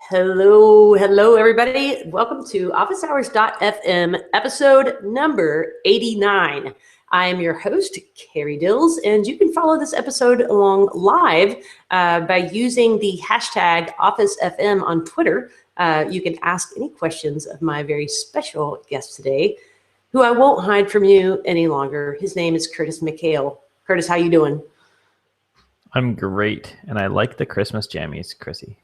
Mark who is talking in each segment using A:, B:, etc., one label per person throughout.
A: Hello, everybody. Welcome to OfficeHours.fm, episode number 89. I am your host, Carrie Dills, and you can follow this episode along live by using the hashtag OfficeFM on Twitter. You can ask any questions of my very special guest today, who I won't hide from you any longer. His name is Curtis McHale. Curtis, how you doing?
B: I'm great, and I like the Christmas jammies, Chrissy.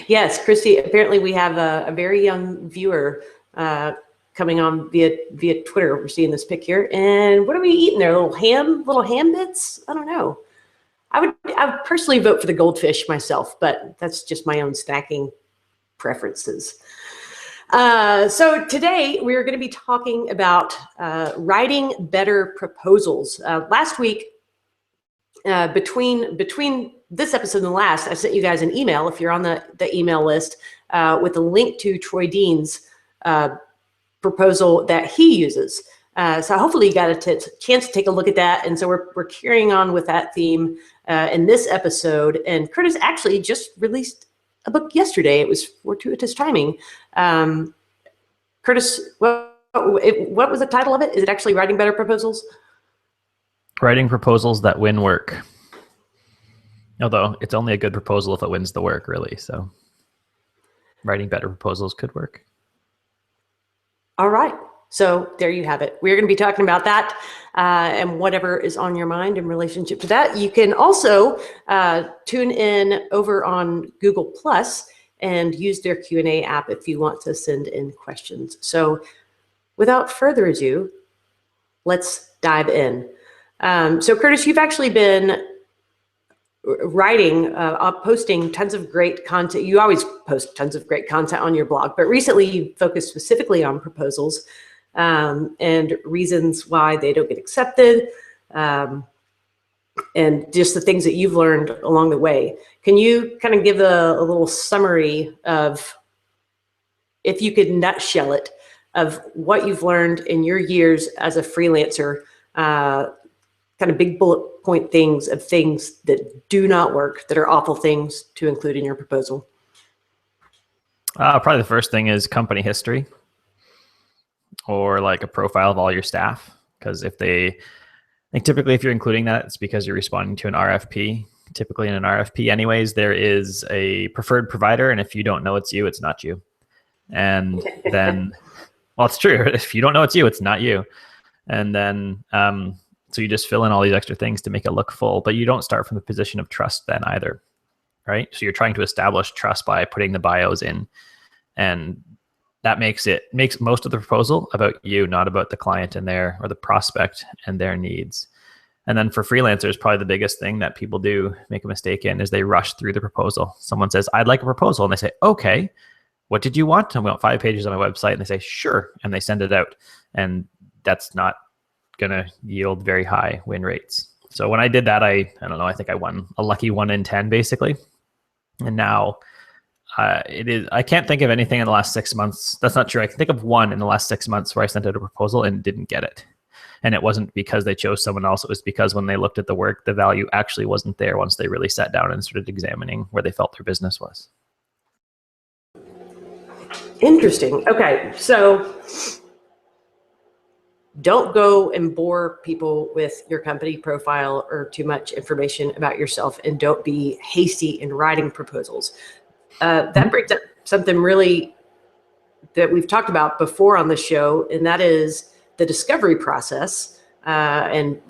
A: Yes, Christy, apparently we have a very young viewer coming on via Twitter. We're seeing this pic here. And what are we eating there? Little ham bits? I don't know. I would personally vote for the goldfish myself, but that's just my own snacking preferences. So today we're going to be talking about writing better proposals. Last week, between this episode and the last, I sent you guys an email, if you're on the email list, with a link to Troy Dean's proposal that he uses. So hopefully you got a chance to take a look at that. And so we're carrying on with that theme in this episode. And Curtis actually just released a book yesterday. It was fortuitous timing. Curtis, what was the title of it? Is it actually Writing Better Proposals?
B: Writing proposals that win work. Although it's only a good proposal if it wins the work, really. So writing better proposals could work.
A: All right. So there you have it. We're going to be talking about that and whatever is on your mind in relationship to that. You can also tune in over on Google Plus and use their Q&A app if you want to send in questions. So without further ado, let's dive in. So Curtis, you've actually been writing, posting tons of great content. You always post tons of great content on your blog, but recently you focused specifically on proposals and reasons why they don't get accepted, and just the things that you've learned along the way. Can you kind of give a little summary of, if you could nutshell it, of what you've learned in your years as a freelancer, kind of big bullet point things of things that do not work, that are awful things to include in your proposal?
B: Probably the first thing is company history, or like a profile of all your staff. Because typically if you're including that, it's because you're responding to an RFP. Typically in an RFP anyways, there is a preferred provider. And if you don't know it's you, it's not you. And then, well, it's true. If you don't know it's you, it's not you. And then, so you just fill in all these extra things to make it look full, but you don't start from the position of trust then either, right? So you're trying to establish trust by putting the bios in, and that makes most of the proposal about you, not about the client and or the prospect and their needs. And then for freelancers, probably the biggest thing that people do make a mistake in is they rush through the proposal. Someone says, I'd like a proposal. And they say, okay, what did you want? And we want 5 pages on my website. And they say, sure. And they send it out. And that's not going to yield very high win rates. So when I did that, I don't know, I think I won a lucky 1 in 10 basically. And now I can't think of anything in the last 6 months. That's not true. I can think of one in the last 6 months where I sent out a proposal and didn't get it. And it wasn't because they chose someone else. It was because when they looked at the work, the value actually wasn't there once they really sat down and started examining where they felt their business was.
A: Interesting. Okay. So don't go and bore people with your company profile or too much information about yourself, and don't be hasty in writing proposals. That brings up something really that we've talked about before on the show, and that is the discovery process, and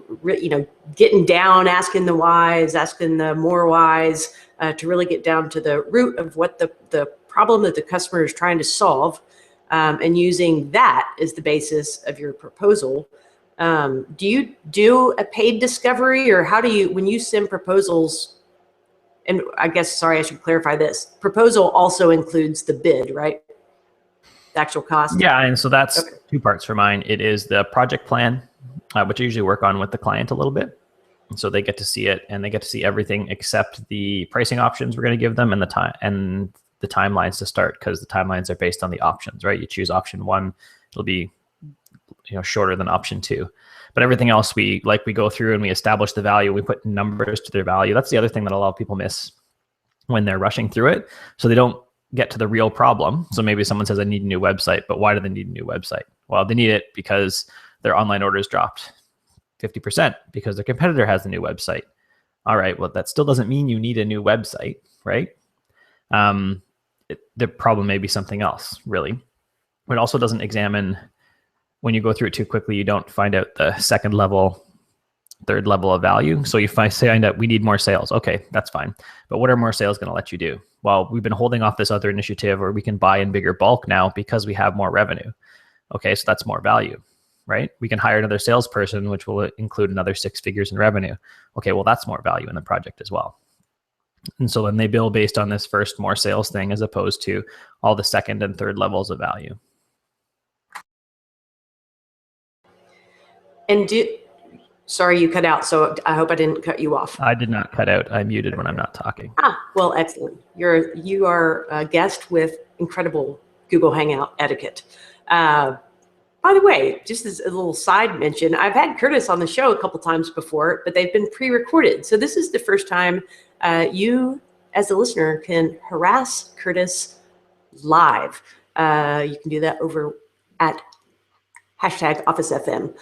A: getting down, asking the whys, asking the more whys, to really get down to the root of what the problem that the customer is trying to solve. And using that as the basis of your proposal. Do you do a paid discovery, or how do you, when you send proposals, and I guess, sorry, I should clarify this, proposal also includes the bid, right? The actual cost?
B: Yeah, and so that's okay. 2 parts for mine. It is the project plan, which I usually work on with the client a little bit. And so they get to see it, and they get to see everything except the pricing options we're going to give them and the timelines to start, because the timelines are based on the options, right? You choose option 1, it'll be shorter than option 2. But everything else we go through and we establish the value, we put numbers to their value. That's the other thing that a lot of people miss when they're rushing through it. So they don't get to the real problem. So maybe someone says, I need a new website, but why do they need a new website? Well, they need it because their online orders dropped 50% because their competitor has a new website. All right, well, that still doesn't mean you need a new website, right? The problem may be something else, really. It also doesn't examine, when you go through it too quickly, you don't find out the second level, third level of value. So if I find out we need more sales, okay, that's fine. But what are more sales going to let you do? Well, we've been holding off this other initiative, or we can buy in bigger bulk now because we have more revenue. Okay, so that's more value, right? We can hire another salesperson, which will include another 6 figures in revenue. Okay, well, that's more value in the project as well. And so then they bill based on this first more sales thing as opposed to all the second and third levels of value.
A: And sorry, you cut out, so I hope I didn't cut you off.
B: I did not cut out. I muted when I'm not talking.
A: Well, excellent. You are a guest with incredible Google Hangout etiquette. By the way, just as a little side mention, I've had Curtis on the show a couple times before, but they've been pre-recorded. So this is the first time you, as a listener, can harass Curtis live. You can do that over at #OfficeFM.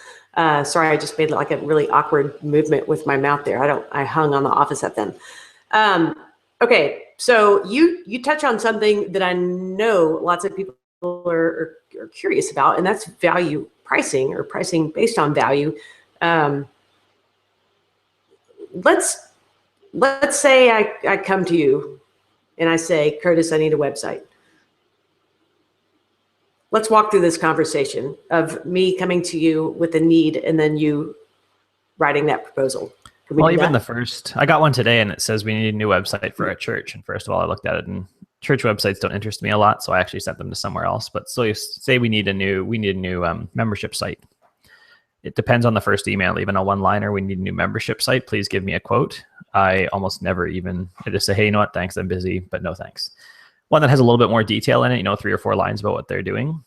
A: Sorry, I just made like a really awkward movement with my mouth there. I hung on the Office FM. Okay, so you touch on something that I know lots of people are curious about, and that's value pricing, or pricing based on value. Let's say I come to you and I say, Curtis, I need a website. Let's walk through this conversation of me coming to you with a need and then you writing that proposal.
B: Well, even the first, I got one today and it says we need a new website for our church. And first of all, I looked at it, and church websites don't interest me a lot, so I actually sent them to somewhere else. But so you say we need a new membership site. It depends on the first email, even a one-liner. We need a new membership site. Please give me a quote. I almost never I just say, hey, you know what? Thanks, I'm busy, but no thanks. One that has a little bit more detail in it, 3 or 4 lines about what they're doing.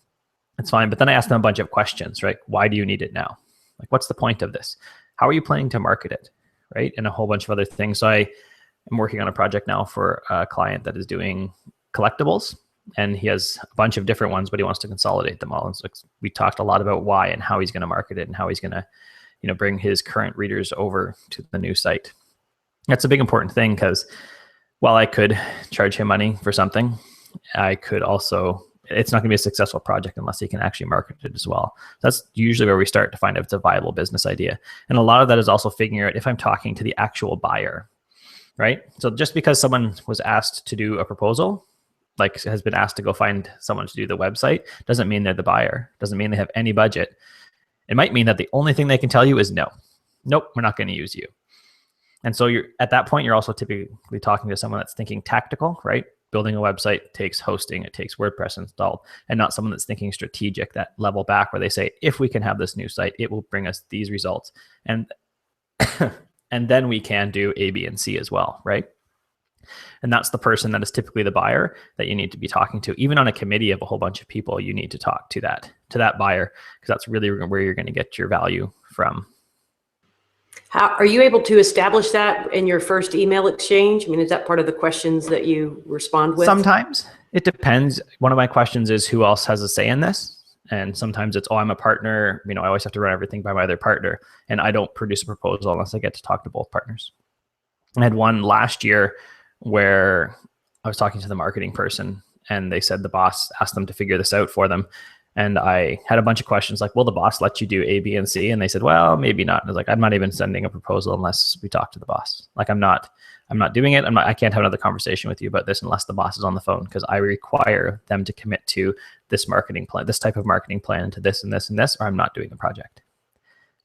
B: It's fine. But then I ask them a bunch of questions, right? Why do you need it now? Like, what's the point of this? How are you planning to market it? Right? And a whole bunch of other things. So I am working on a project now for a client that is doing collectibles, and he has a bunch of different ones, but he wants to consolidate them all. And so we talked a lot about why and how he's going to market it and how he's going to, bring his current readers over to the new site. That's a big important thing, because while I could charge him money for something, I could also, it's not going to be a successful project unless he can actually market it as well. That's usually where we start to find out if it's a viable business idea. And a lot of that is also figuring out if I'm talking to the actual buyer, right? So just because someone was asked to do a proposal, like has been asked to go find someone to do the website, doesn't mean they're the buyer, doesn't mean they have any budget. It might mean that the only thing they can tell you is no. Nope, we're not going to use you. And so you're at that point, you're also typically talking to someone that's thinking tactical, right? Building a website takes hosting, it takes WordPress installed, and not someone that's thinking strategic, that level back where they say, if we can have this new site, it will bring us these results. And and then we can do A, B, and C as well, right? And that's the person that is typically the buyer that you need to be talking to. Even on a committee of a whole bunch of people, you need to talk to that buyer, because that's really where you're going to get your value from.
A: How are you able to establish that in your first email exchange? I mean, is that part of the questions that you respond with?
B: Sometimes it depends. One of my questions is, who else has a say in this? And sometimes it's, oh, I'm a partner. I always have to run everything by my other partner, and I don't produce a proposal unless I get to talk to both partners. I had one last year where I was talking to the marketing person, and they said the boss asked them to figure this out for them. And I had a bunch of questions like, will the boss let you do A, B, and C? And they said, well, maybe not. And I was like, I'm not even sending a proposal unless we talk to the boss. Like, I'm not doing it. I can't have another conversation with you about this unless the boss is on the phone, because I require them to commit to this marketing plan, this type of marketing plan, to this and this and this, or I'm not doing the project.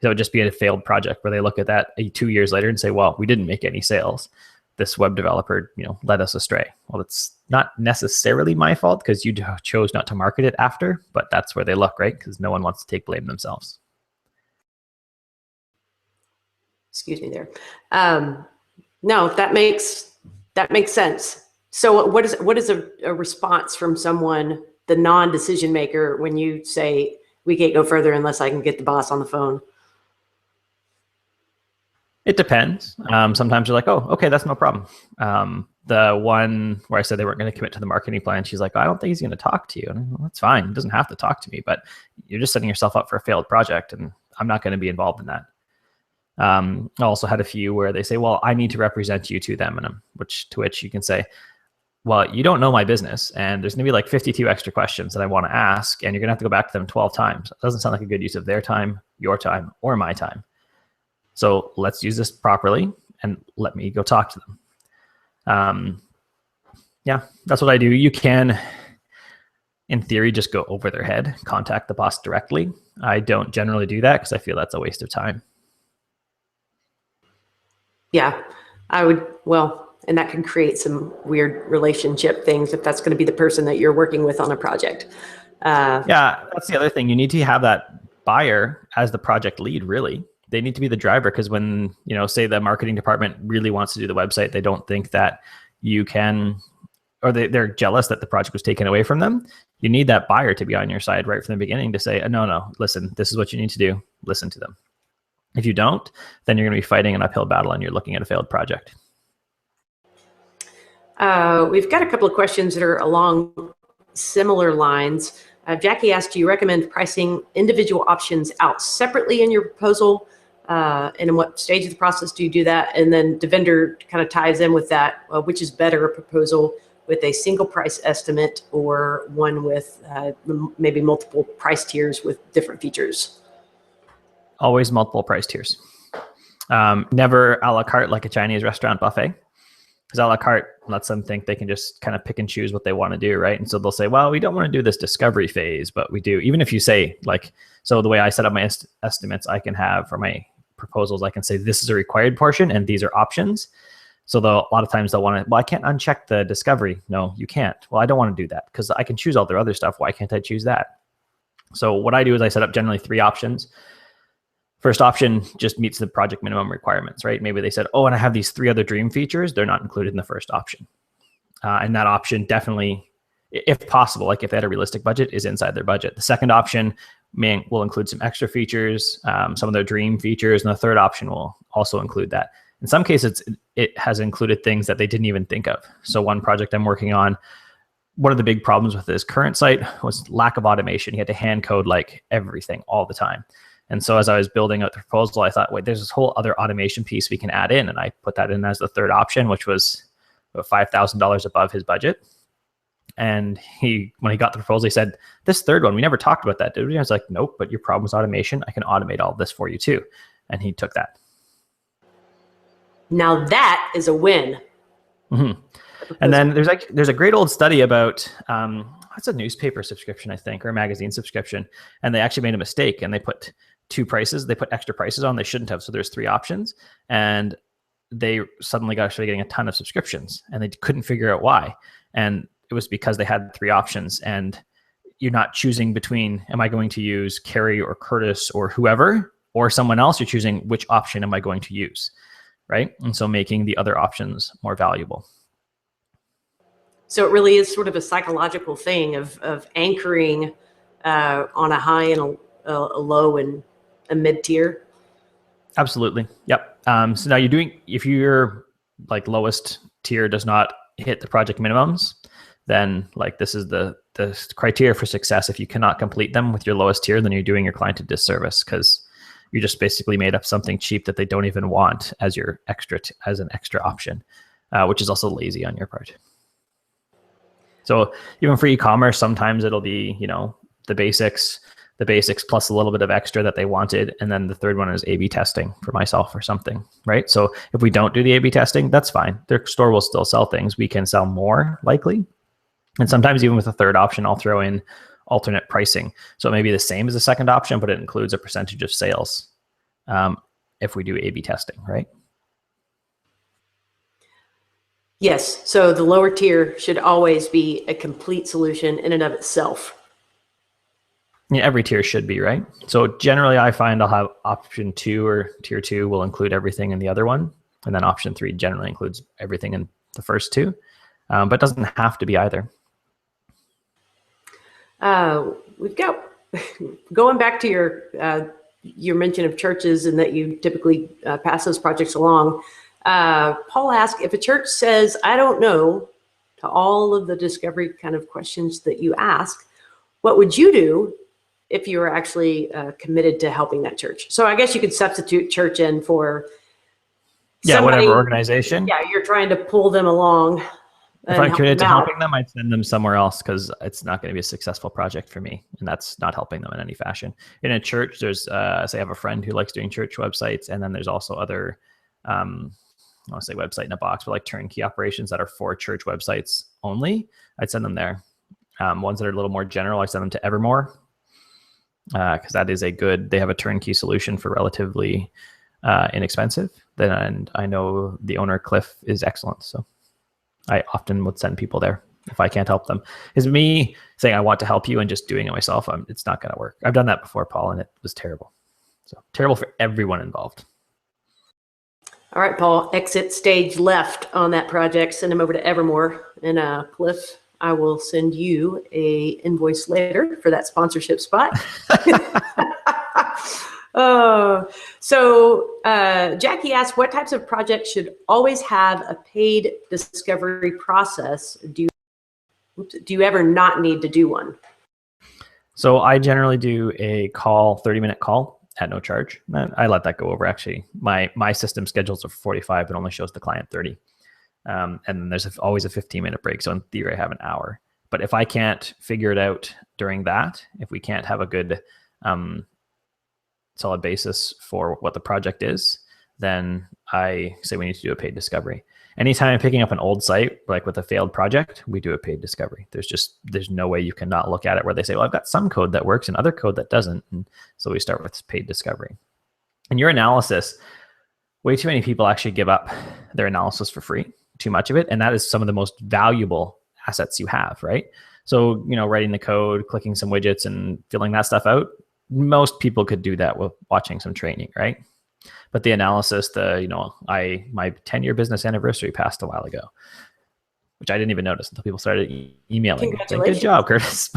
B: So it would just be a failed project where they look at that 2 years later and say, well, we didn't make any sales. This web developer, led us astray. Well, it's not necessarily my fault, because you chose not to market it after, but that's where they look, right? Because no one wants to take blame themselves.
A: Excuse me there. No, that makes sense. So what is a response from someone, the non-decision maker, when you say, we can't go further unless I can get the boss on the phone? It
B: depends. Sometimes you're like, oh, okay, that's no problem. the one where I said they weren't going to commit to the marketing plan, she's like, I don't think he's going to talk to you. And well, that's fine. He doesn't have to talk to me, but you're just setting yourself up for a failed project, and I'm not going to be involved in that. I also had a few where they say, well, I need to represent you to them. And to which you can say, well, you don't know my business, and there's going to be like 52 extra questions that I want to ask, and you're going to have to go back to them 12 times. It doesn't sound like a good use of their time, your time, or my time. So let's use this properly and let me go talk to them. Yeah, that's what I do. You can, in theory, just go over their head, contact the boss directly. I don't generally do that because I feel that's a waste of time.
A: Yeah, I would, well, and that can create some weird relationship things if that's going to be the person that you're working with on a project.
B: Yeah, that's the other thing. You need to have that buyer as the project lead, really. They need to be the driver, because when, say the marketing department really wants to do the website, they don't think that you can, or they're jealous that the project was taken away from them. You need that buyer to be on your side right from the beginning to say, no, listen, this is what you need to do. Listen to them. If you don't, then you're going to be fighting an uphill battle and you're looking at a failed project.
A: We've got a couple of questions that are along similar lines. Jackie asked, do you recommend pricing individual options out separately in your proposal? And in what stage of the process do you do that? And then Devinder kind of ties in with that, which is better, a proposal with a single price estimate or one with maybe multiple price tiers with different features?
B: Always multiple price tiers. Never a la carte like a Chinese restaurant buffet. Because a la carte lets them think they can just kind of pick and choose what they want to do, right? And so they'll say, well, we don't want to do this discovery phase, but we do. Even if you say, like, so the way I set up my estimates, I can have, for my proposals, I can say this is a required portion and these are options. So a lot of times they'll want to, well, I can't uncheck the discovery. No, you can't. Well, I don't want to do that because I can choose all their other stuff. Why can't I choose that? So what I do is I set up generally 3 options. First option just meets the project minimum requirements, right? Maybe they said, oh, and I have these 3 other dream features. They're not included in the first option. And that option definitely, if possible, like if they had a realistic budget, is inside their budget. The second option will include some extra features, some of their dream features, and the third option will also include that. In some cases, it has included things that they didn't even think of. So one project I'm working on, one of the big problems with this current site was lack of automation. You had to hand code like everything all the time. And so as I was building out the proposal, I thought, wait, there's this whole other automation piece we can add in. And I put that in as the third option, which was about $5,000 above his budget. And when he got the proposal, he said, this third one, we never talked about that, did we? I was like, nope, but your problem is automation. I can automate all this for you too. And he took that.
A: Now that is a win.
B: Mm-hmm. And then there's a great old study about, what's a newspaper subscription, I think, or a magazine subscription. And they actually made a mistake and they put 2 prices. They put extra prices on. They shouldn't have. So there's 3 options. And they suddenly started getting a ton of subscriptions and they couldn't figure out why. And it was because they had 3 options and you're not choosing between, am I going to use Carrie or Curtis or whoever or someone else? You're choosing which option am I going to use, right? And so making the other options more valuable.
A: So it really is sort of a psychological thing of anchoring on a high and a low and a mid tier.
B: Absolutely. Yep. So now if your like lowest tier does not hit the project minimums, then like this is the criteria for success. If you cannot complete them with your lowest tier, then you're doing your client a disservice because you just basically made up something cheap that they don't even want as your as an extra option, which is also lazy on your part. So even for e-commerce, sometimes it'll be, the basics plus a little bit of extra that they wanted. And then the third one is A/B testing for myself or something, right? So if we don't do the A/B testing, that's fine. Their store will still sell things. We can sell more likely. And sometimes even with the third option, I'll throw in alternate pricing. So it may be the same as the second option, but it includes a percentage of sales if we do A/B testing, right?
A: Yes. So the lower tier should always be a complete solution in and of itself.
B: Yeah, every tier should be, right? So generally I find I'll have option 2 or tier 2 will include everything in the other one. And then option 3 generally includes everything in the first 2, but it doesn't have to be either.
A: We've got, going back to your mention of churches and that you typically pass those projects along. Paul asked, if a church says, I don't know, to all of the discovery kind of questions that you ask, what would you do if you were actually committed to helping that church? So I guess you could substitute church in for
B: whatever organization.
A: Yeah, you're trying to pull them along.
B: If I'm committed to helping them, I'd send them somewhere else because it's not going to be a successful project for me. And that's not helping them in any fashion. In a church, there's, say I have a friend who likes doing church websites. And then there's also other, I want to say website in a box, but like turnkey operations that are for church websites only. I'd send them there. Ones that are a little more general, I send them to Evermore because that is they have a turnkey solution for relatively inexpensive. And I know the owner, Cliff, is excellent. So I often would send people there if I can't help them. Is me saying I want to help you and just doing it myself, it's not going to work. I've done that before, Paul, and it was terrible. So terrible for everyone involved.
A: All right, Paul, exit stage left on that project. Send them over to Evermore. And Cliff, I will send you a invoice later for that sponsorship spot. So Jackie asked, what types of projects should always have a paid discovery process? Do you ever not need to do one?
B: So I generally do a 30-minute call at no charge. I let that go over. Actually, my system schedules are 45, but only shows the client 30. And then there's always a 15-minute break. So in theory, I have an hour. But if I can't figure it out during that, if we can't have a good solid basis for what the project is, then I say we need to do a paid discovery. Anytime I'm picking up an old site, like with a failed project, we do a paid discovery. There's no way you cannot look at it where they say, well, I've got some code that works and other code that doesn't. And so we start with paid discovery. And your analysis, way too many people actually give up their analysis for free, too much of it. And that is some of the most valuable assets you have, right? So, writing the code, clicking some widgets and filling that stuff out, most people could do that with watching some training, right? But the analysis, my 10-year business anniversary passed a while ago, which I didn't even notice until people started emailing me saying, good job, Curtis.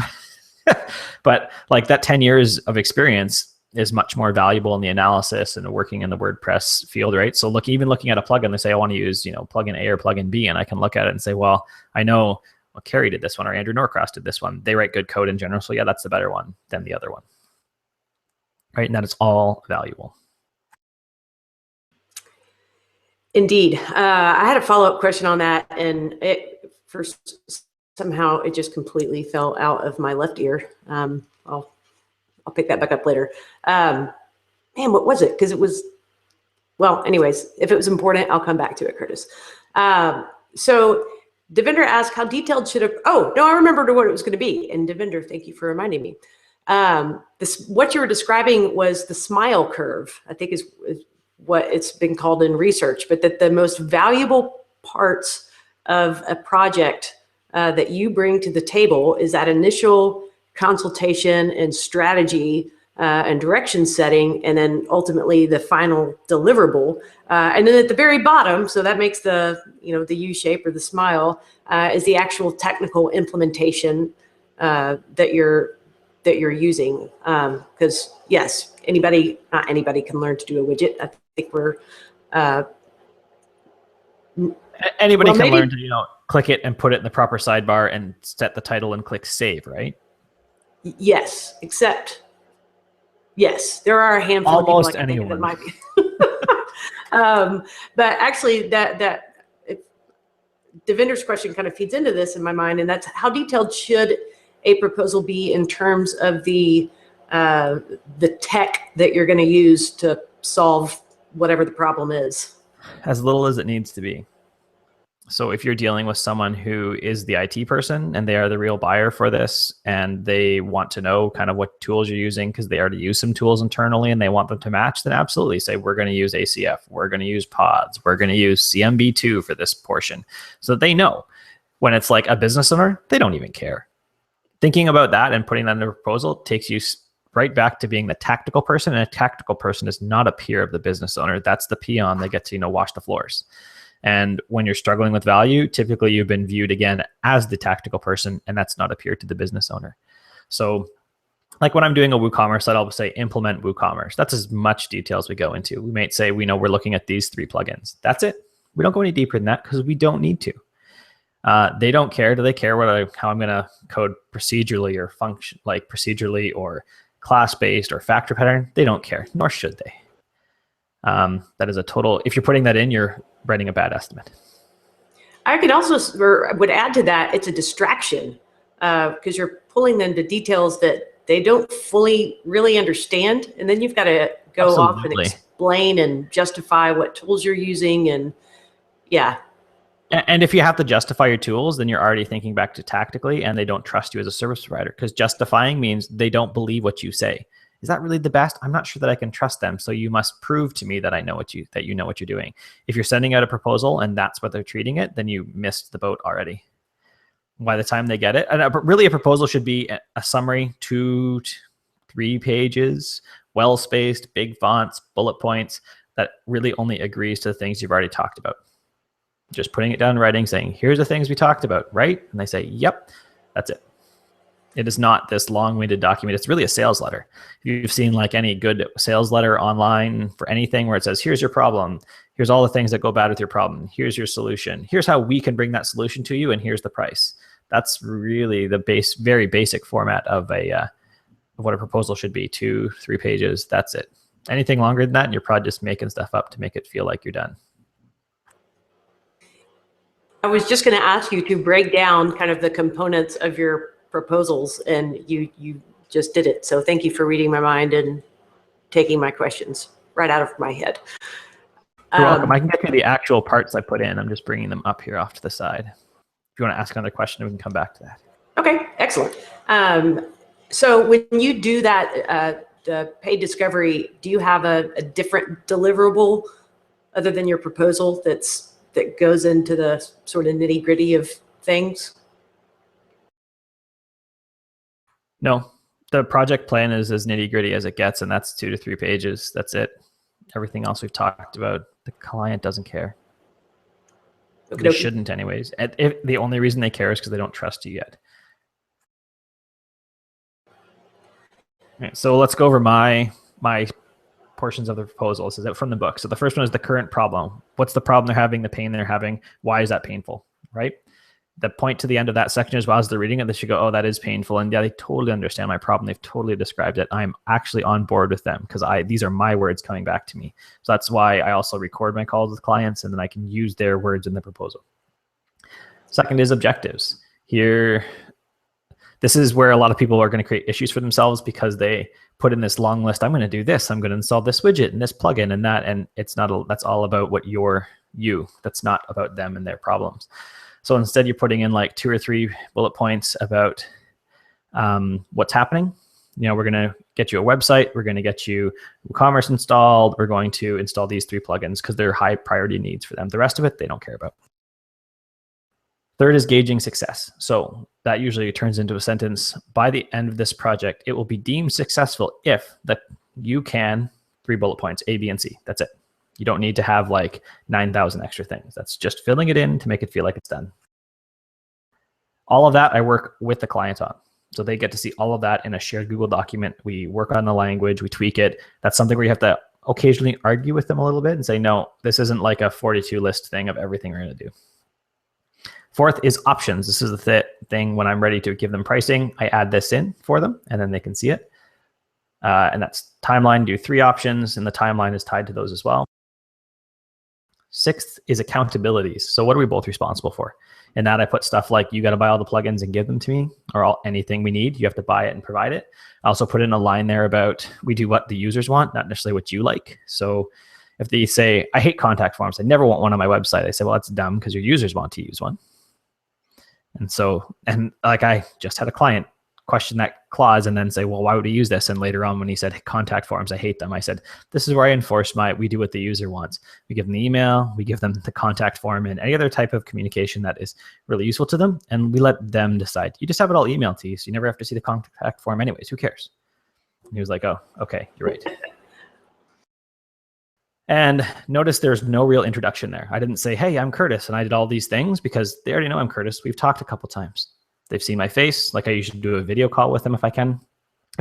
B: But like that 10 years of experience is much more valuable in the analysis and working in the WordPress field, right? So even looking at a plugin, they say, I want to use, plugin A or plugin B, and I can look at it and say, well, I know Carrie did this one or Andrew Norcross did this one. They write good code in general. So yeah, that's the better one than the other one. Right, and that is all valuable. Indeed.
A: I had a follow-up question on that, and somehow it just completely fell out of my left ear. I'll pick that back up later. Man, what was it? Because it was, well, anyways, if it was important, I'll come back to it, Curtis. So Devinder asked, how detailed should I remembered what it was going to be. And Devinder, thank you for reminding me. What you were describing was the smile curve, I think is what it's been called in research, but that the most valuable parts of a project that you bring to the table is that initial consultation and strategy and direction setting, and then ultimately the final deliverable. And then at the very bottom, so that makes the U shape or the smile, is the actual technical implementation that you're using. Because yes, not anybody can learn to do a widget. I think
B: anybody can learn to click it and put it in the proper sidebar and set the title and click save, right?
A: Yes, except yes, there are a handful
B: almost
A: of people
B: anyone
A: that might be. But actually, Devinder's question kind of feeds into this in my mind, and that's how detailed should a proposal be in terms of the tech that you're going to use to solve whatever the problem is?
B: As little as it needs to be. So if you're dealing with someone who is the IT person and they are the real buyer for this, and they want to know kind of what tools you're using because they already use some tools internally and they want them to match, then absolutely say, we're going to use ACF, we're going to use pods, we're going to use CMB2 for this portion, so that they know. When it's like a business owner, they don't even care. Thinking about that and putting that in a proposal takes you right back to being the tactical person, and a tactical person is not a peer of the business owner. That's the peon that gets to wash the floors. And when you're struggling with value, typically you've been viewed again as the tactical person, and that's not a peer to the business owner. So like when I'm doing a WooCommerce site, I'll say implement WooCommerce. That's as much detail as we go into. We might say, we know we're looking at these 3 plugins. That's it. We don't go any deeper than that because we don't need to. They don't care. Do they care how I'm going to code procedurally or function, like procedurally or class-based or factor pattern? They don't care, nor should they. That is a total, if you're putting that in, you're writing a bad estimate.
A: I could also, or would add to that, it's a distraction because you're pulling them to details that they don't fully really understand. And then you've got to go off and explain and justify what tools you're using. And yeah.
B: And if you have to justify your tools, then you're already thinking back to tactically, and they don't trust you as a service provider, because justifying means they don't believe what you say. Is that really the best? I'm not sure that I can trust them. So you must prove to me that you know what you're doing. If you're sending out a proposal and that's what they're treating it, then you missed the boat already. By the time they get it, and really a proposal should be a summary, 2 to 3 pages, well-spaced, big fonts, bullet points that really only agrees to the things you've already talked about. Just putting it down in writing, saying, here's the things we talked about, right? And they say, yep, that's it. It is not this long-winded document. It's really a sales letter. If you've seen like any good sales letter online for anything where it says, here's your problem, here's all the things that go bad with your problem, here's your solution, here's how we can bring that solution to you, and here's the price. That's really the very basic format of what a proposal should be. 2-3 pages, that's it. Anything longer than that, and you're probably just making stuff up to make it feel like you're done.
A: I was just going to ask you to break down kind of the components of your proposals, and you just did it. So thank you for reading my mind and taking my questions right out of my head.
B: You're welcome. I can get to the actual parts I put in. I'm just bringing them up here off to the side. If you want to ask another question, we can come back to that.
A: Okay, excellent. So when you do that, the paid discovery, do you have a different deliverable other than your proposal that goes into the sort of nitty gritty of things?
B: No, the project plan is as nitty gritty as it gets, and that's 2 to 3 pages. That's it. Everything else we've talked about, the client doesn't care. Okay, they shouldn't anyways. The only reason they care is because they don't trust you yet. Okay, so let's go over my portions of the proposal. This is from the book. So the first one is the current problem. What's the problem they're having, the pain they're having? Why is that painful, right? The point to the end of that section as well as they're reading it, they should go, oh, that is painful. And yeah, they totally understand my problem. They've totally described it. I'm actually on board with them because these are my words coming back to me. So that's why I also record my calls with clients, and then I can use their words in the proposal. Second is objectives. Here, this is where a lot of people are going to create issues for themselves because they put in this long list. I'm going to do this. I'm going to install this widget and this plugin and that. And it's not, that's all about what you. That's not about them and their problems. So instead, you're putting in like 2 or 3 bullet points about what's happening. You know, we're going to get you a website. We're going to get you WooCommerce installed. We're going to install these 3 plugins because they're high priority needs for them. The rest of it, they don't care about. Third is gauging success. So that usually turns into a sentence. By the end of this project, it will be deemed successful if you can 3 bullet points, A, B, and C. That's it. You don't need to have like 9,000 extra things. That's just filling it in to make it feel like it's done. All of that I work with the client on. So they get to see all of that in a shared Google document. We work on the language, we tweak it. That's something where you have to occasionally argue with them a little bit and say, no, this isn't like a 42 list thing of everything we're going to do. Fourth is options. This is the thing when I'm ready to give them pricing, I add this in for them and then they can see it. And that's timeline, do 3 options, and the timeline is tied to those as well. Sixth is accountabilities. So what are we both responsible for? And that I put stuff like, you got to buy all the plugins and give them to me, or anything we need, you have to buy it and provide it. I also put in a line there about we do what the users want, not necessarily what you like. So if they say, I hate contact forms, I never want one on my website, I say, well, that's dumb because your users want to use one. And like I just had a client question that clause and then say, well, why would he use this? And later on when he said contact forms, I hate them, I said, this is where I enforce we do what the user wants. We give them the email, we give them the contact form and any other type of communication that is really useful to them. And we let them decide. You just have it all emailed to you. So you never have to see the contact form anyways. Who cares? And he was like, oh, okay, you're right. And notice there's no real introduction there. I didn't say, hey, I'm Curtis, and I did all these things because they already know I'm Curtis. We've talked a couple times. They've seen my face. Like I usually do a video call with them if I can.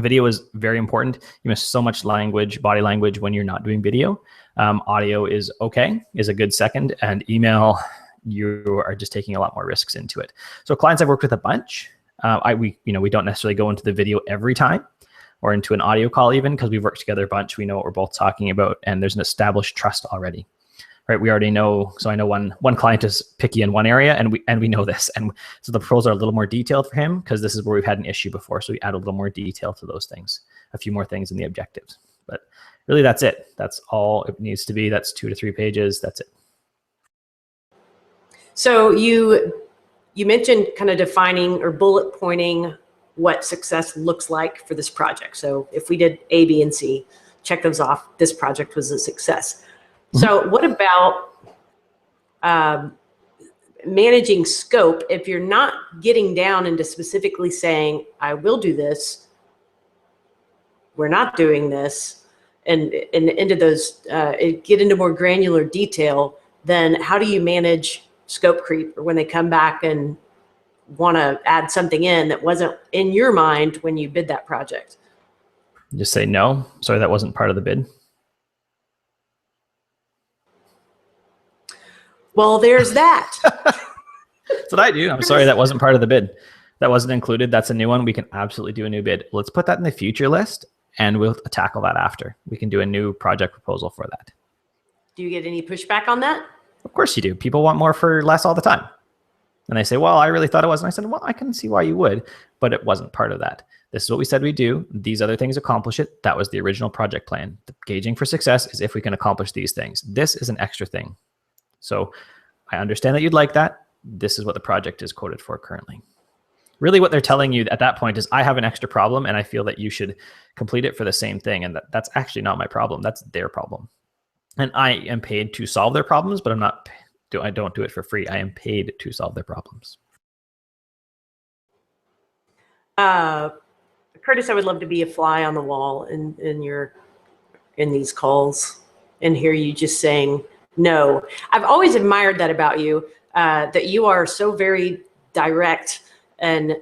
B: Video is very important. You miss so much language, body language when you're not doing video. Audio is okay, is a good second, and email, you are just taking a lot more risks into it. So clients I've worked with a bunch, we don't necessarily go into the video every time or into an audio call even, because we've worked together a bunch. We know what we're both talking about, and there's an established trust already. Right, we already know. So I know one client is picky in one area, and we know this, and so the proposals are a little more detailed for him because this is where we've had an issue before. So we add a little more detail to those things, a few more things in the objectives. But really, that's it. That's all it needs to be. That's 2 to 3 pages. That's it.
A: So you mentioned kind of defining or bullet pointing what success looks like for this project. So if we did A, B, and C, check those off. This project was a success. So what about managing scope? If you're not getting down into specifically saying, I will do this, we're not doing this, and into those, get into more granular detail, then how do you manage scope creep, or when they come back and want to add something in that wasn't in your mind when you bid that project?
B: Just say, no, sorry, that wasn't part of the bid.
A: Well, there's that.
B: That's what I do. I'm sorry, that wasn't part of the bid. That wasn't included. That's a new one. We can absolutely do a new bid. Let's put that in the future list, and we'll tackle that after. We can do a new project proposal for that.
A: Do you get any pushback on that?
B: Of course you do. People want more for less all the time. And they say, well, I really thought it was. And I said, well, I can see why you would, but it wasn't part of that. This is what we said we do. These other things accomplish it. That was the original project plan. The gauging for success is if we can accomplish these things. This is an extra thing. So I understand that you'd like that. This is what the project is quoted for currently. Really what they're telling you at that point is, I have an extra problem and I feel that you should complete it for the same thing. And that's actually not my problem. That's their problem. And I am paid to solve their problems, but I don't do it for free. I am paid to solve their problems.
A: Curtis, I would love to be a fly on the wall in these calls and hear you just saying no. I've always admired that about you, that you are so very direct and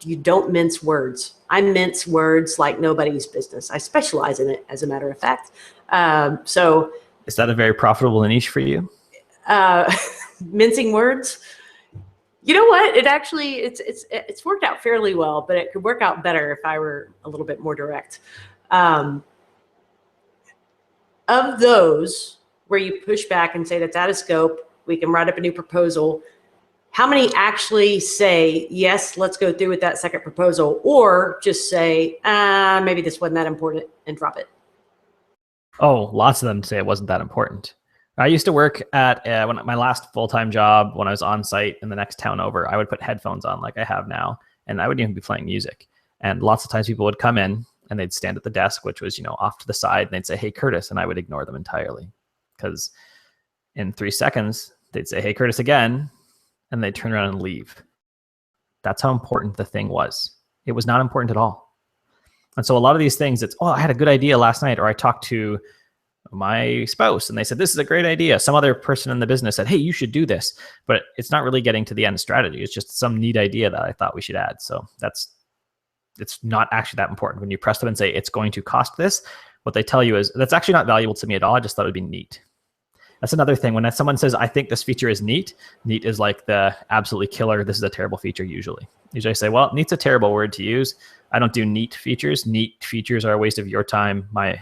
A: you don't mince words. I mince words like nobody's business. I specialize in it, as a matter of fact. So
B: is that a very profitable niche for you?
A: Mincing words? You know what? It actually, it's worked out fairly well, but it could work out better if I were a little bit more direct. Of those where you push back and say that's out of scope, we can write up a new proposal, how many actually say, yes, let's go through with that second proposal, or just say, maybe this wasn't that important and drop it?
B: Oh, lots of them say it wasn't that important. I used to work at my last full-time job when I was on site in the next town over. I would put headphones on like I have now, and I wouldn't even be playing music. And lots of times people would come in and they'd stand at the desk, which was, off to the side, and they'd say, hey, Curtis, and I would ignore them entirely. Because in 3 seconds, they'd say, hey, Curtis again, and they'd turn around and leave. That's how important the thing was. It was not important at all. And so a lot of these things, it's, oh, I had a good idea last night, or I talked to my spouse and they said, this is a great idea. Some other person in the business said, hey, you should do this. But it's not really getting to the end strategy. It's just some neat idea that I thought we should add. So it's not actually that important. When you press them and say, it's going to cost this, what they tell you is, that's actually not valuable to me at all. I just thought it'd be neat. That's another thing. When someone says, I think this feature is neat, neat is like the absolutely killer, this is a terrible feature usually. Usually I say, well, neat's a terrible word to use. I don't do neat features. Neat features are a waste of your time, my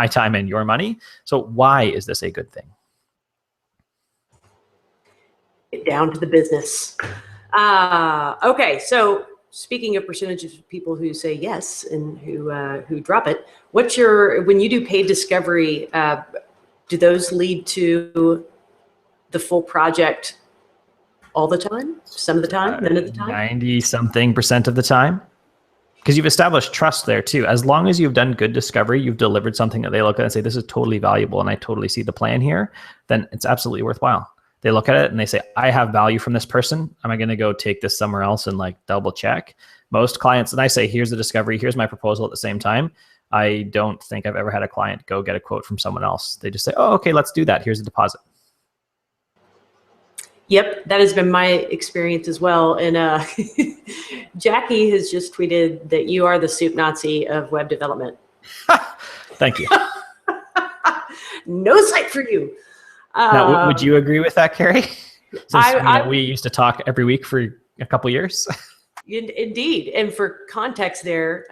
B: time, and your money. So why is this a good thing?
A: Get down to the business. Okay, so speaking of percentages of people who say yes and who drop it, when you do paid discovery, do those lead to the full project all the time? Some of the time? None of the time?
B: 90-something% of the time. Because you've established trust there too. As long as you've done good discovery, you've delivered something that they look at and say, this is totally valuable and I totally see the plan here, then it's absolutely worthwhile. They look at it and they say, I have value from this person. Am I going to go take this somewhere else and like double check? Most clients, and I say, here's the discovery, here's my proposal at the same time. I don't think I've ever had a client go get a quote from someone else. They just say, oh, okay, let's do that. Here's the deposit.
A: Yep, that has been my experience as well. And Jackie has just tweeted that you are the soup Nazi of web development.
B: Thank you.
A: No sight for you.
B: Now, would you agree with that, Carrie? Since we used to talk every week for a couple years.
A: Indeed. And for context there,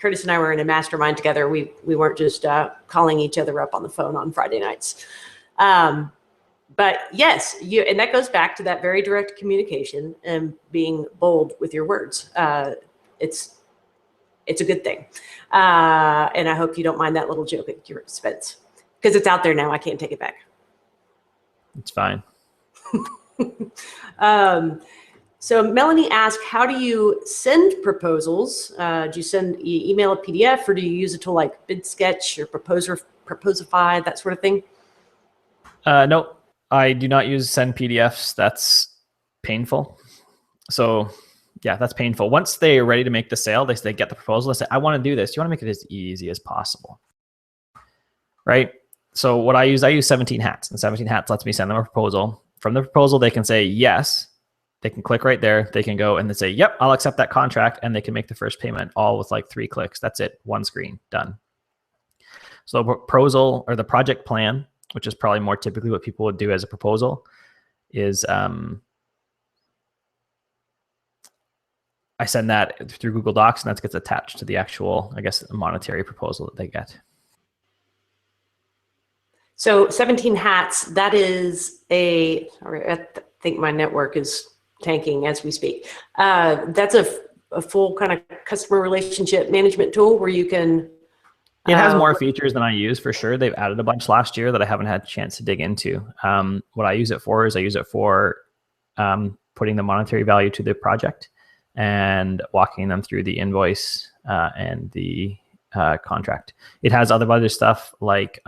A: Curtis and I were in a mastermind together. We weren't just calling each other up on the phone on Friday nights. But yes, and that goes back to that very direct communication and being bold with your words. It's a good thing. And I hope you don't mind that little joke at your expense, because it's out there now. I can't take it back.
B: It's fine.
A: So Melanie asked, how do you send proposals? Do you email a PDF, or do you use a tool like BidSketch or Proposify, that sort of thing?
B: No, I do not use send PDFs. That's painful. So yeah, that's painful. Once they're ready to make the sale, they get the proposal. They say, I want to do this. You want to make it as easy as possible, right? So what I use 17 Hats, and 17 Hats lets me send them a proposal. From the proposal, they can say yes. They can click right there. They can go and they say, yep, I'll accept that contract. And they can make the first payment all with like 3 clicks. That's it. One screen, done. So the proposal, or the project plan, which is probably more typically what people would do as a proposal, is I send that through Google Docs, and that gets attached to the actual, I guess, monetary proposal that they get.
A: So 17 Hats, that is I think my network is tanking as we speak. That's a full kind of customer relationship management tool where you can...
B: It has more features than I use, for sure. They've added a bunch last year that I haven't had a chance to dig into. What I use it for is I use it for putting the monetary value to the project and walking them through the invoice and the contract. It has other stuff, like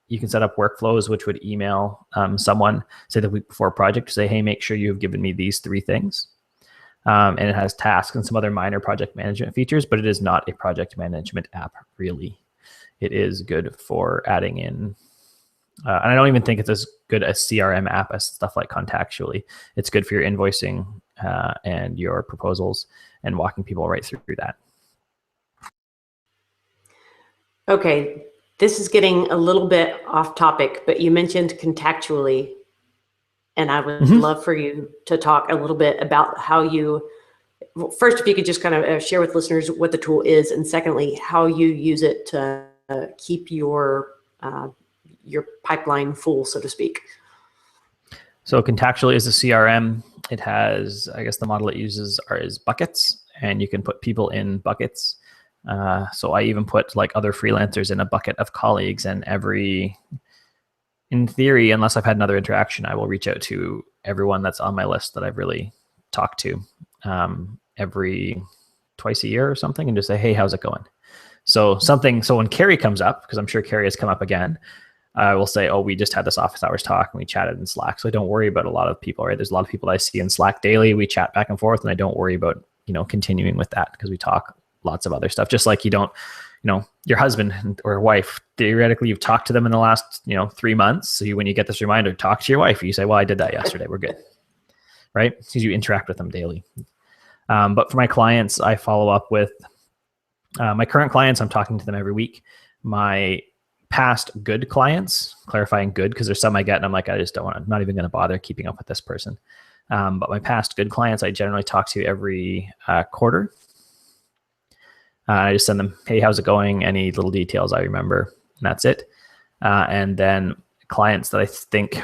B: you can set up workflows, which would email someone, say the week before a project, say, hey, make sure you've given me these 3 things. And it has tasks and some other minor project management features, but it is not a project management app, really. It is good for adding in, and I don't even think it's as good a CRM app as stuff like Contactually. It's good for your invoicing and your proposals and walking people right through that. Okay.
A: This is getting a little bit off topic, but you mentioned Contactually, and I would love for you to talk a little bit about how first, if you could just kind of share with listeners what the tool is, and secondly, how you use it to keep your pipeline full, so to speak.
B: So Contactually is a CRM. It has, I guess the model it uses is buckets, and you can put people in buckets. So I even put like other freelancers in a bucket of colleagues, and in theory, unless I've had another interaction, I will reach out to everyone that's on my list that I've really talked to every twice a year or something, and just say, hey, how's it going? So when Carrie comes up, because I'm sure Carrie has come up again, I will say, oh, we just had this office hours talk and we chatted in Slack. So I don't worry about a lot of people, right? There's a lot of people that I see in Slack daily. We chat back and forth, and I don't worry about, continuing with that, because we talk lots of other stuff. Just like you don't, your husband or wife, theoretically, you've talked to them in the last, 3 months. So when you get this reminder, talk to your wife. You say, well, I did that yesterday. We're good. Right? Because you interact with them daily. But for my clients, I follow up with my current clients. I'm talking to them every week. My past good clients, clarifying good, because there's some I get and I'm like, I just don't want to, I'm not even going to bother keeping up with this person. But my past good clients, I generally talk to every quarter. I just send them, hey, how's it going? Any little details I remember, and that's it. And then clients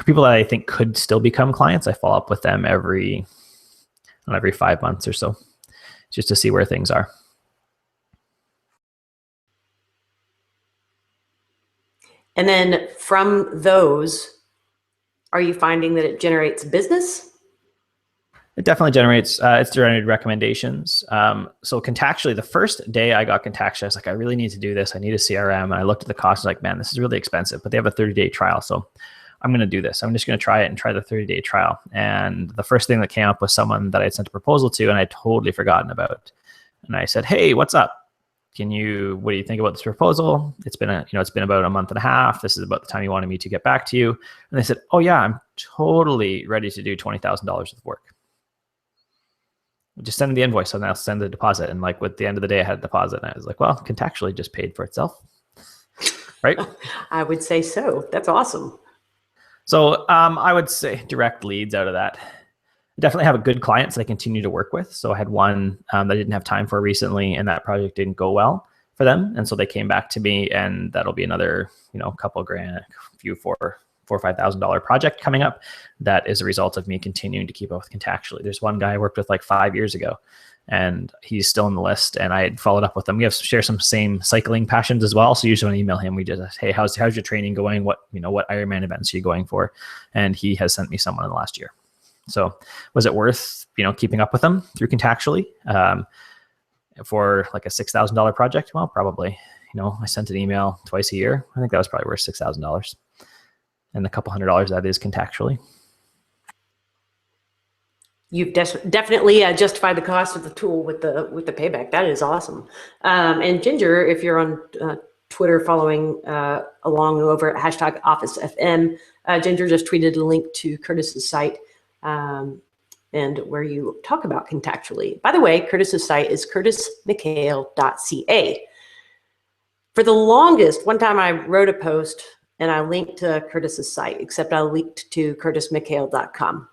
B: people that I think could still become clients, I follow up with them every 5 months or so, just to see where things are.
A: And then from those, are you finding that it generates business?
B: It definitely generates, it's generated recommendations. So Contactually, the first day I got Contactually, I was like, I really need to do this. I need a CRM. And I looked at the cost, like, man, this is really expensive, but they have a 30-day trial. So I'm going to do this. I'm just going to try it and try the 30-day trial. And the first thing that came up was someone that I sent a proposal to and I'd totally forgotten about. And I said, hey, what's up? What do you think about this proposal? It's been about a month and a half. This is about the time you wanted me to get back to you. And they said, oh yeah, I'm totally ready to do $20,000 of work. just send the invoice and I'll send the deposit. And like with the end of the day, I had a deposit and I was like, well, contactually just paid for itself. Right.
A: I would say so. That's awesome.
B: So I would say direct leads out of that. I definitely have a good clients that I continue to work with. So I had one that I didn't have time for recently and that project didn't go well for them. And so they came back to me and that'll be another, couple grand, $4,000 or $5,000 project coming up. That is a result of me continuing to keep up with contactually. There's one guy I worked with like 5 years ago and he's still in the list and I had followed up with him. We share some same cycling passions as well. So usually when I email him, we just, hey, how's your training going? What Ironman events are you going for? And he has sent me someone in the last year. So was it worth, keeping up with them through contactually for like a $6,000 project? Well, probably. I sent an email twice a year. I think that was probably worth $6,000, and a couple $100 that is contactually.
A: You've definitely justified the cost of the tool with the payback. That is awesome. And Ginger, if you're on Twitter following along over at #OfficeFM, Ginger just tweeted a link to Curtis's site. And where you talk about contactually. By the way, Curtis's site is curtismchale.ca. For the longest, one time I wrote a post and I linked to Curtis's site, except I linked to curtismchale.com.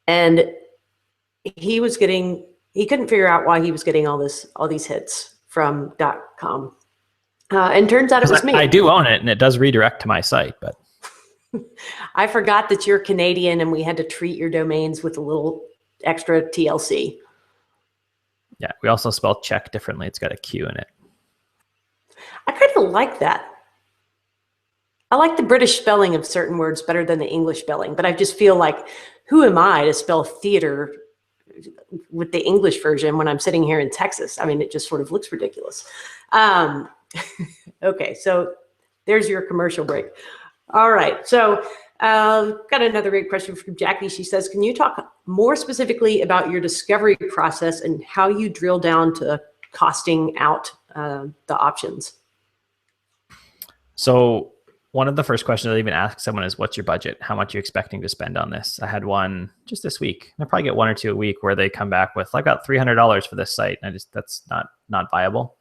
A: And he couldn't figure out why he was getting all these hits from .com. And turns out it was me.
B: I do own it and it does redirect to my site, but
A: I forgot that you're Canadian and we had to treat your domains with a little extra TLC.
B: Yeah, we also spell check differently. It's got a Q in it.
A: I kind of like that. I like the British spelling of certain words better than the English spelling, but I just feel like, who am I to spell theater with the English version when I'm sitting here in Texas? I mean, it just sort of looks ridiculous. Okay, so there's your commercial break. All right, so got another great question from Jackie. She says, can you talk more specifically about your discovery process and how you drill down to costing out the options?
B: So one of the first questions I even ask someone is, what's your budget? How much are you expecting to spend on this? I had one just this week. I probably get one or two a week where they come back with, I've got $300 for this site. And that's not viable.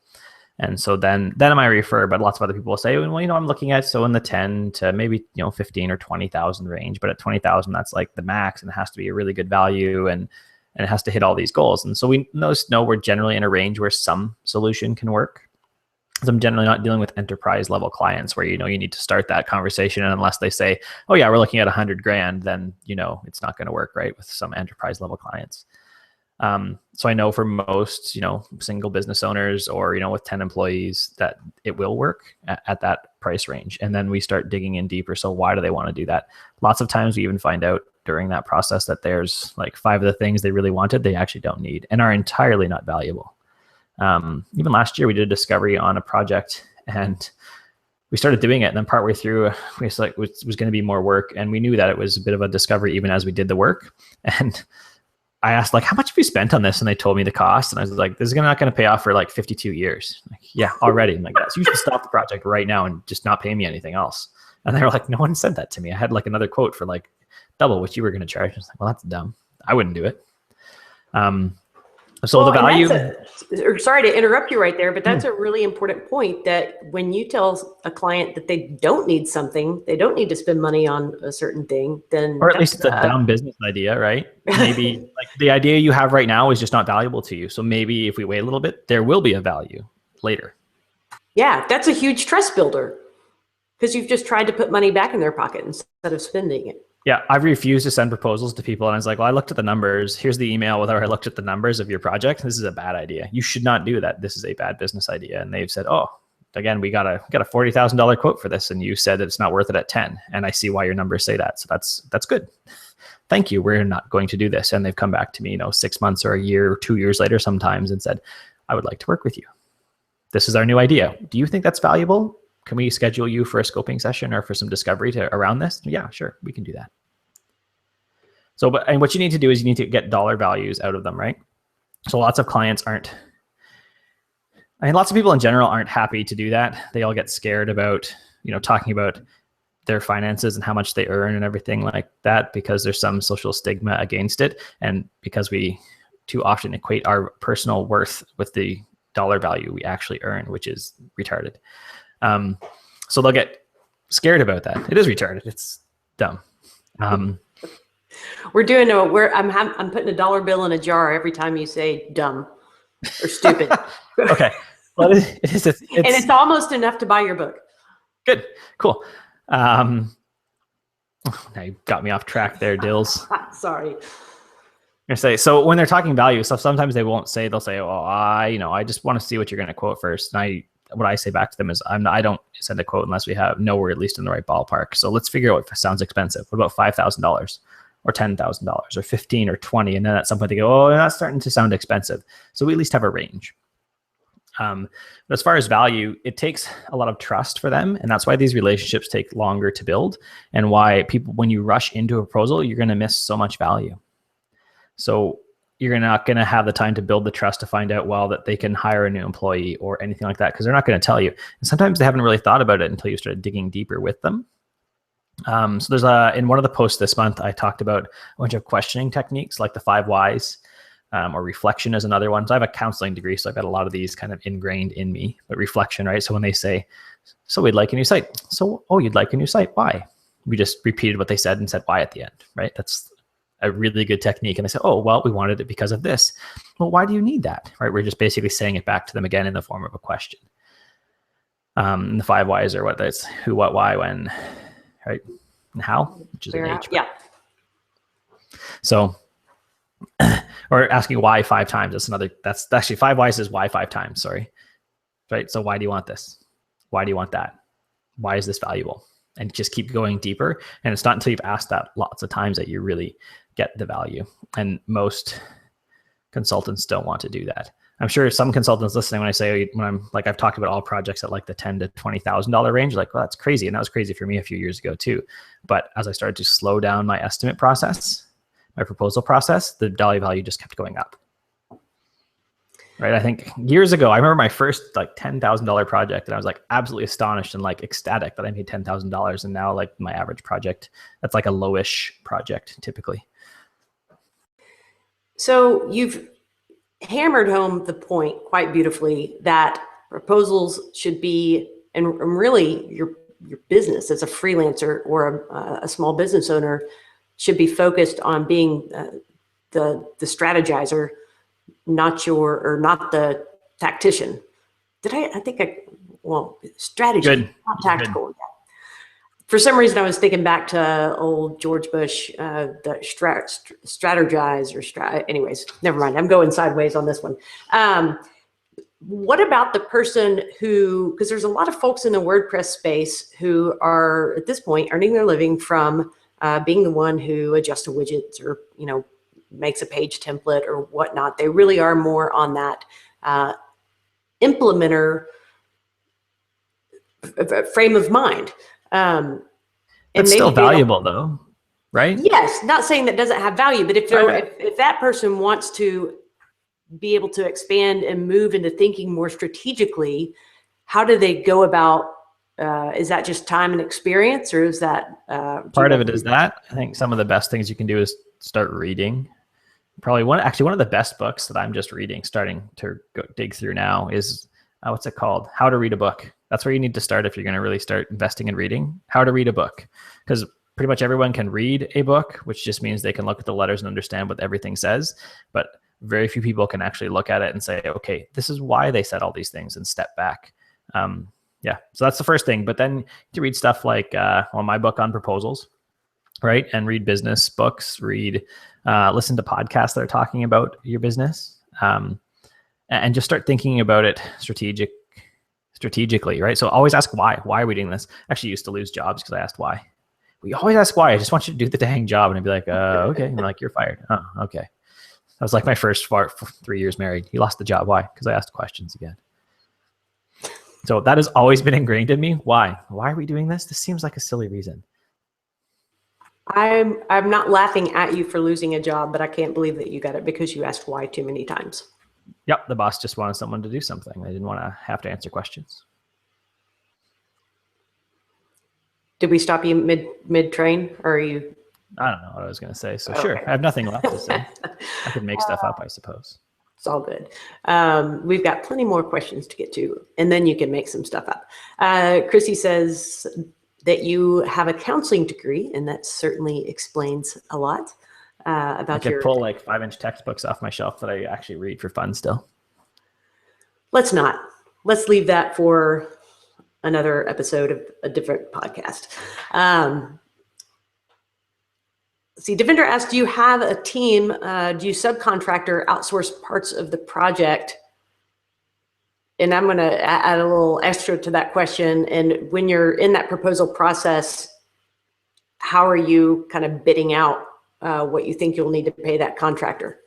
B: And so then I might refer, but lots of other people will say, well, I'm looking at in the 10 to maybe 15 or 20,000 range, but at 20,000, that's like the max, and it has to be a really good value, and it has to hit all these goals. And so we know we're generally in a range where some solution can work. So I'm generally not dealing with enterprise level clients where you need to start that conversation, and unless they say, oh yeah, we're looking at $100,000, then it's not going to work, right, with some enterprise level clients. So I know for most, single business owners or, with 10 employees that it will work at that price range. And then we start digging in deeper. So why do they want to do that? Lots of times we even find out during that process that there's like 5 of the things they really wanted, they actually don't need and are entirely not valuable. Even last year we did a discovery on a project and we started doing it. And then partway through we was like, it was going to be more work. And we knew that it was a bit of a discovery even as we did the work. And I asked, like, how much have you spent on this? And they told me the cost. And I was like, this is not going to pay off for like 52 years. Like, yeah, already. I'm like, so you should stop the project right now and just not pay me anything else. And they were like, no one said that to me. I had like another quote for like double what you were going to charge. I was like, well, that's dumb. I wouldn't do it. So the value.
A: Sorry to interrupt you right there, but that's a really important point, that when you tell a client that they don't need something, they don't need to spend money on a certain thing, then
B: or at least it's a dumb business idea, right? Maybe like the idea you have right now is just not valuable to you. So maybe if we wait a little bit, there will be a value later.
A: Yeah, that's a huge trust builder because you've just tried to put money back in their pocket instead of spending it.
B: Yeah, I've refused to send proposals to people. And I was like, well, I looked at the numbers. Here's the email where I looked at the numbers of your project. This is a bad idea. You should not do that. This is a bad business idea. And they've said, oh, again, we got a $40,000 quote for this. And you said that it's not worth it at 10. And I see why your numbers say that. So that's good. Thank you. We're not going to do this. And they've come back to me, 6 months or a year or 2 years later sometimes and said, I would like to work with you. This is our new idea. Do you think that's valuable? Can we schedule you for a scoping session or for some discovery around this? Yeah, sure. We can do that. So, and what you need to do is you need to get dollar values out of them, right? So lots of clients lots of people in general aren't happy to do that. They all get scared about, talking about their finances and how much they earn and everything like that, because there's some social stigma against it. And because we too often equate our personal worth with the dollar value we actually earn, which is retarded. So they'll get scared about that. It is retarded. It's dumb.
A: We're doing I'm putting a dollar bill in a jar every time you say dumb or stupid.
B: Okay. Well,
A: it's almost enough to buy your book.
B: Good. Cool. Now you got me off track there, Dills.
A: Sorry.
B: I say, so when they're talking value, so sometimes they'll say, oh, I just want to see what you're going to quote first. And what I say back to them is I don't send a quote unless we're at least in the right ballpark. So let's figure out what sounds expensive. What about $5,000 or $10,000 or 15 or 20? And then at some point they go, oh, that's starting to sound expensive. So we at least have a range. But as far as value, it takes a lot of trust for them. And that's why these relationships take longer to build, and why people, when you rush into a proposal, you're going to miss so much value. So you're not going to have the time to build the trust to find out, well, that they can hire a new employee or anything like that, because they're not going to tell you. And sometimes they haven't really thought about it until you start digging deeper with them. So there's in one of the posts this month, I talked about a bunch of questioning techniques, like the 5 whys. Or reflection is another one. So I have a counseling degree, so I've got a lot of these kind of ingrained in me. But reflection, right? So when they say, so we'd like a new site. So, oh, you'd like a new site. Why? We just repeated what they said and said why at the end, right? That's a really good technique. And they say, oh, well, we wanted it because of this. Well, why do you need that, right? We're just basically saying it back to them again in the form of a question. And the 5 whys are what that's who, what, why, when, right? And how, which is an H.
A: Yeah.
B: So, or asking why 5 times. That's actually 5 whys is why 5 times. Sorry. Right. So why do you want this? Why do you want that? Why is this valuable? And just keep going deeper. And it's not until you've asked that lots of times that you really get the value. And most consultants don't want to do that. I'm sure some consultants listening, when I'm like, I've talked about all projects at like the $10,000 to $20,000 range, like, well, that's crazy. And that was crazy for me a few years ago too. But as I started to slow down my estimate process, my proposal process, the dollar value just kept going up. Right. I think years ago, I remember my first like $10,000 project, and I was like absolutely astonished and like ecstatic that I made $10,000. And now like my average project, that's like a lowish project typically.
A: So you've hammered home the point quite beautifully that proposals should be, and really your business as a freelancer or a small business owner should be focused on being the strategizer, not the tactician. Strategy,
B: Good.
A: not tactical. Good. For some reason, I was thinking back to old George Bush, the strategize anyways, never mind. I'm going sideways on this one. What about the person who, because there's a lot of folks in the WordPress space who are at this point earning their living from being the one who adjusts the widgets or, makes a page template or whatnot. They really are more on that implementer frame of mind.
B: It's still valuable though, right?
A: Yes, not saying that doesn't have value, but if that person wants to be able to expand and move into thinking more strategically, how do they go about? Is that just time and experience, or is that
B: part of it? Is that I think some of the best things you can do is start reading. Probably one of the best books that I'm just reading, starting to dig through now is what's it called? How to Read a Book. That's where you need to start if you're going to really start investing in reading. How to read a book, because pretty much everyone can read a book, which just means they can look at the letters and understand what everything says. But very few people can actually look at it and say, okay, this is why they said all these things, and step back. Yeah, so that's the first thing. But then you read stuff like my book on proposals, right? And read business books, listen to podcasts that are talking about your business, and just start thinking about it strategically, right? So always ask why. Why are we doing this? I actually used to lose jobs because I asked why. We always ask why. I just want you to do the dang job. And I'd be like, okay. And like, you're fired. Oh, okay. That was like my first 3 years married. He lost the job. Why? Because I asked questions again. So that has always been ingrained in me. Why? Why are we doing this? This seems like a silly reason.
A: I'm not laughing at you for losing a job, but I can't believe that you got it because you asked why too many times.
B: Yep, the boss just wanted someone to do something. They didn't want to have to answer questions.
A: Did we stop you mid train, or are you?
B: I don't know what I was going to say. So okay. Sure, I have nothing left to say. I could make stuff up, I suppose.
A: It's all good. We've got plenty more questions to get to, and then you can make some stuff up. Chrissy says that you have a counseling degree, and that certainly explains a lot about
B: I could pull like 5-inch textbooks off my shelf that I actually read for fun still.
A: Let's not. Let's leave that for another episode of a different podcast. See, Devinder asked, do you have a team? Do you subcontract or outsource parts of the project? And I'm going to add a little extra to that question. And when you're in that proposal process, how are you kind of bidding out what you think you'll need to pay that contractor?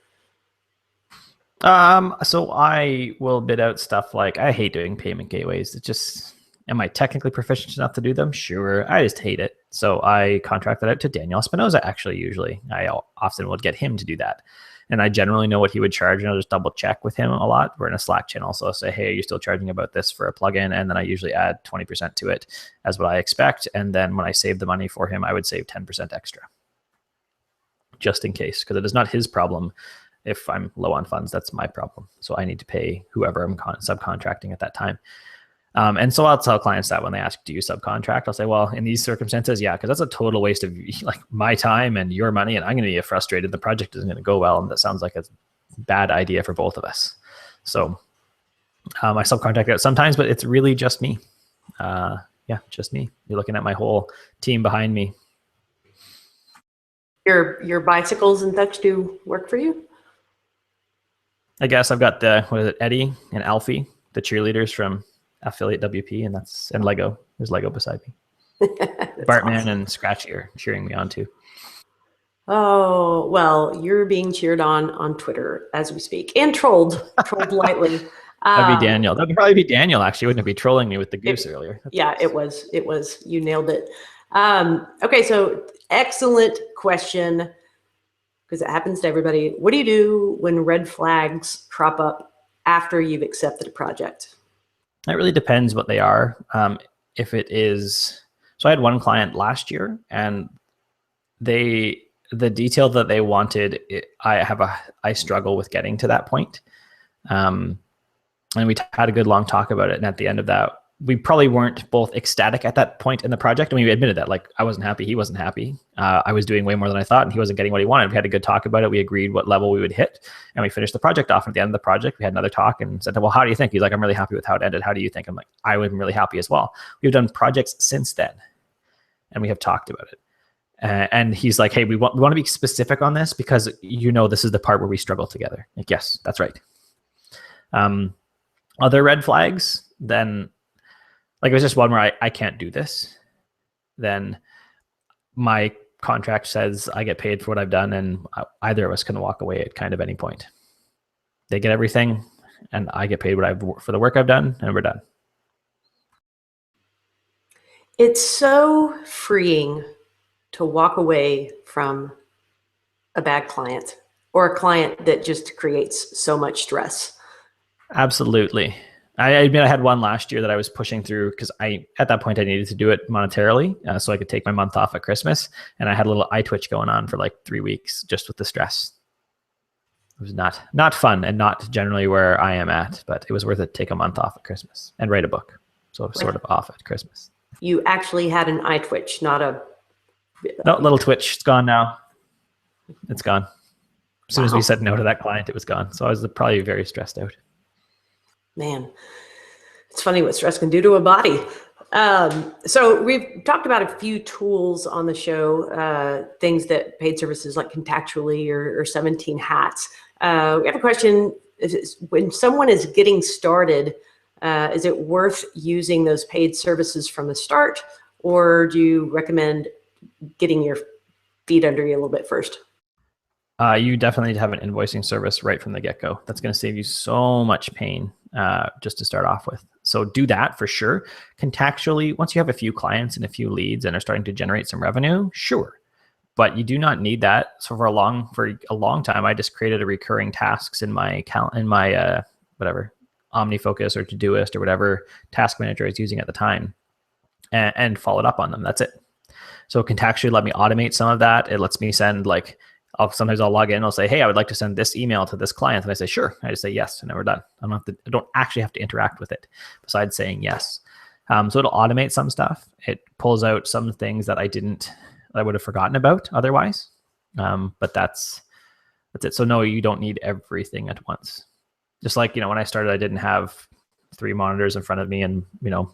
B: So I will bid out stuff like, I hate doing payment gateways. It just, am I technically proficient enough to do them? Sure. I just hate it. So I contract that out to Daniel Espinoza, actually, usually. I often would get him to do that. And I generally know what he would charge, and I'll just double check with him a lot. We're in a Slack channel, so I'll say, hey, are you still charging about this for a plugin? And then I usually add 20% to it as what I expect. And then when I save the money for him, I would save 10% extra, just in case, because it is not his problem. If I'm low on funds, that's my problem. So I need to pay whoever I'm subcontracting at that time. And so I'll tell clients that when they ask, do you subcontract? I'll say, well, in these circumstances, yeah, because that's a total waste of like my time and your money, and I'm going to be frustrated. The project isn't going to go well, and that sounds like a bad idea for both of us. So I subcontract out sometimes, but it's really just me. Yeah, just me. You're looking at my whole team behind me.
A: Your bicycles and such do work for you?
B: I guess I've got Eddie and Alfie, the cheerleaders from Affiliate WP, and Lego. There's Lego beside me. Bartman awesome. And Scratchy are cheering me on too.
A: Oh, well, you're being cheered on Twitter as we speak, and trolled lightly.
B: That'd be Daniel. That'd probably be Daniel, actually. Wouldn't it be trolling me with the goose earlier?
A: Yeah, it was. You nailed it. Okay, so excellent question, because it happens to everybody. What do you do when red flags crop up after you've accepted a project?
B: It really depends what they are. If it is, so I had one client last year, and the detail that they wanted, I struggle with getting to that point. And we had a good long talk about it. And at the end of that, we probably weren't both ecstatic at that point in the project. And we admitted that, like, I wasn't happy. He wasn't happy. I was doing way more than I thought, and he wasn't getting what he wanted. We had a good talk about it. We agreed what level we would hit, and we finished the project off. And at the end of the project, we had another talk and said, well, how do you think? He's like, I'm really happy with how it ended. How do you think? I'm like, I was really happy as well. We've done projects since then, and we have talked about it. And he's like, hey, we want to be specific on this, because this is the part where we struggle together. Like, yes, that's right. Other red flags, then, like, it was just one where I can't do this. Then my contract says I get paid for what I've done, and either of us can walk away at kind of any point. They get everything, and I get paid for the work I've done, and we're done.
A: It's so freeing to walk away from a bad client, or a client that just creates so much stress.
B: Absolutely. I admit I had one last year that I was pushing through, because at that point I needed to do it monetarily, so I could take my month off at Christmas. And I had a little eye twitch going on for like 3 weeks just with the stress. It was not fun, and not generally where I am at, but it was worth it to take a month off at Christmas and write a book. So sort of off at Christmas.
A: You actually had an eye twitch, not a...
B: No, little twitch. It's gone now. It's gone. As soon as we said no to that client, it was gone. So I was probably very stressed out.
A: Man, it's funny what stress can do to a body. So we've talked about a few tools on the show, things that paid services like Contactually or 17 Hats. We have a question. When someone is getting started, is it worth using those paid services from the start, or do you recommend getting your feet under you a little bit first?
B: You definitely need to have an invoicing service right from the get-go. That's going to save you so much pain just to start off with. So do that for sure. Contactually, once you have a few clients and a few leads and are starting to generate some revenue, sure. But you do not need that. So for a long time, I just created a recurring tasks in my whatever, OmniFocus or Todoist or whatever task manager I was using at the time, and followed up on them. That's it. So Contactually let me automate some of that. It lets me send, like, Sometimes I'll log in, I'll say, hey, I would like to send this email to this client. And I say, sure. I just say yes, and then we're done. I don't actually have to interact with it besides saying yes. So it'll automate some stuff. It pulls out some things that I would have forgotten about otherwise. But that's it. So no, you don't need everything at once. Just like, when I started, I didn't have 3 monitors in front of me and,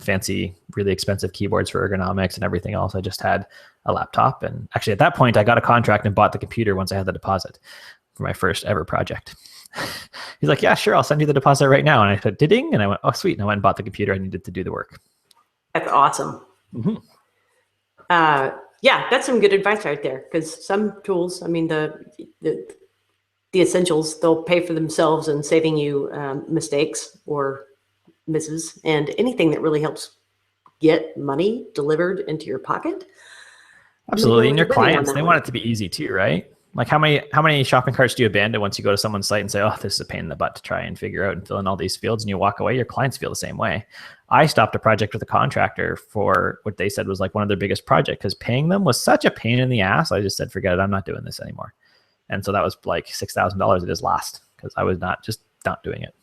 B: fancy, really expensive keyboards for ergonomics and everything else. I just had a laptop. And actually at that point, I got a contract and bought the computer once I had the deposit for my first ever project. He's like, yeah, sure, I'll send you the deposit right now. And I said, ding. And I went, oh, sweet. And I went and bought the computer I needed to do the work.
A: That's awesome.
B: Mm-hmm.
A: Yeah, that's some good advice right there. Because some tools, I mean, the essentials, they'll pay for themselves in saving you mistakes or misses, and anything that really helps get money delivered into your pocket.
B: Absolutely. And your clients, they want it to be easy too, right? Like how many shopping carts do you abandon once you go to someone's site and say, oh, this is a pain in the butt to try and figure out and fill in all these fields, and you walk away? Your clients feel the same way. I stopped a project with a contractor for what they said was like one of their biggest projects, because paying them was such a pain in the ass. I just said, forget it. I'm not doing this anymore. And so that was like $6,000 it is lost because I was not doing it.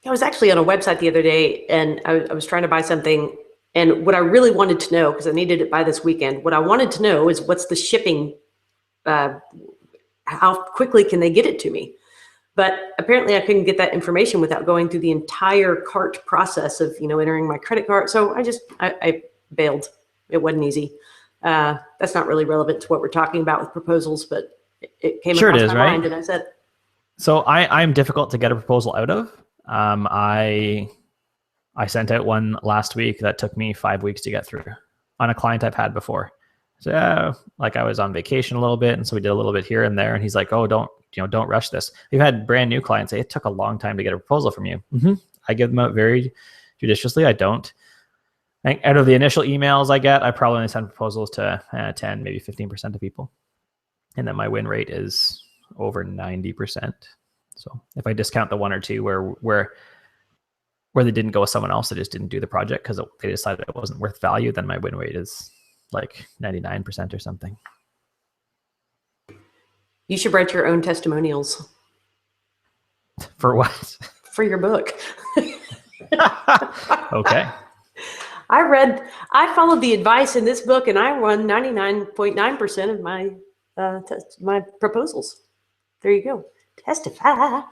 A: I was actually on a website the other day, and I was trying to buy something. And what I really wanted to know, because I needed it by this weekend, what I wanted to know is what's the shipping, how quickly can they get it to me? But apparently I couldn't get that information without going through the entire cart process of, entering my credit card. So I bailed. It wasn't easy. That's not really relevant to what we're talking about with proposals, but it came across my mind, and I said.
B: So I'm difficult to get a proposal out of. I sent out one last week that took me 5 weeks to get through on a client I've had before. So like I was on vacation a little bit, and so we did a little bit here and there. And he's like, "Oh, don't rush this." We've had brand new clients say it took a long time to get a proposal from you. Mm-hmm. I give them out very judiciously. I think out of the initial emails I get, I probably only send proposals to 10, maybe 15% of people, and then my win rate is over 90%. So if I discount the 1 or 2 where they didn't go with someone else, they just didn't do the project because they decided it wasn't worth value, then my win rate is like 99% or something.
A: You should write your own testimonials.
B: For what?
A: For your book.
B: Okay.
A: I followed the advice in this book, and I won 99.9% of my proposals. There you go. Testify.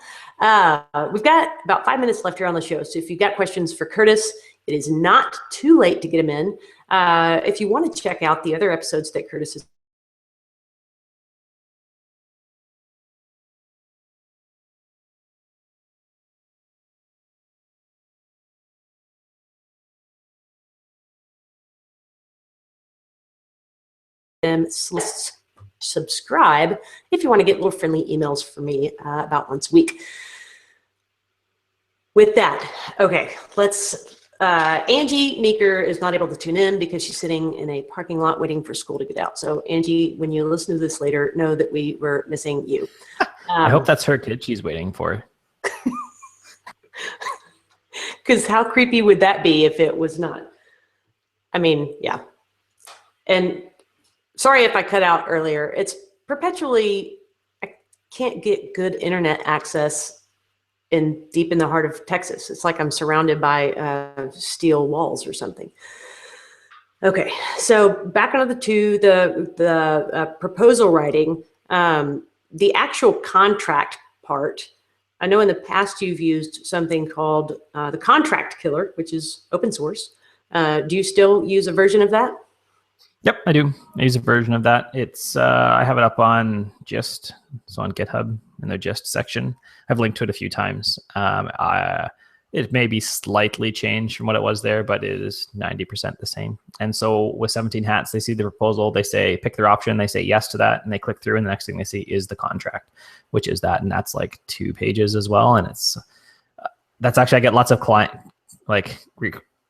A: We've got about 5 minutes left here on the show. So if you've got questions for Curtis, it is not too late to get them in. If you want to check out the other episodes that Curtis has subscribe if you want to get little friendly emails from me about once a week. With that, okay, let's. Angie Meeker is not able to tune in because she's sitting in a parking lot waiting for school to get out. So Angie, when you listen to this later, know that we were missing you.
B: I hope that's her kid she's waiting for.
A: Because how creepy would that be if it was not? I mean, yeah. And sorry if I cut out earlier. It's perpetually, I can't get good internet access deep in the heart of Texas. It's like I'm surrounded by steel walls or something. Okay, so back on the proposal writing, the actual contract part. I know in the past you've used something called the Contract Killer, which is open source. Do you still use a version of that?
B: Yep, I do. I use a version of that. It's I have it up on Gist, so on GitHub in the Gist section. I've linked to it a few times. It may be slightly changed from what it was there, but it is 90% the same. And so with 17 Hats, they see the proposal, they say pick their option, they say yes to that, and they click through, and the next thing they see is the contract, which is that, and that's like 2 pages as well. And it's that's actually, I get lots of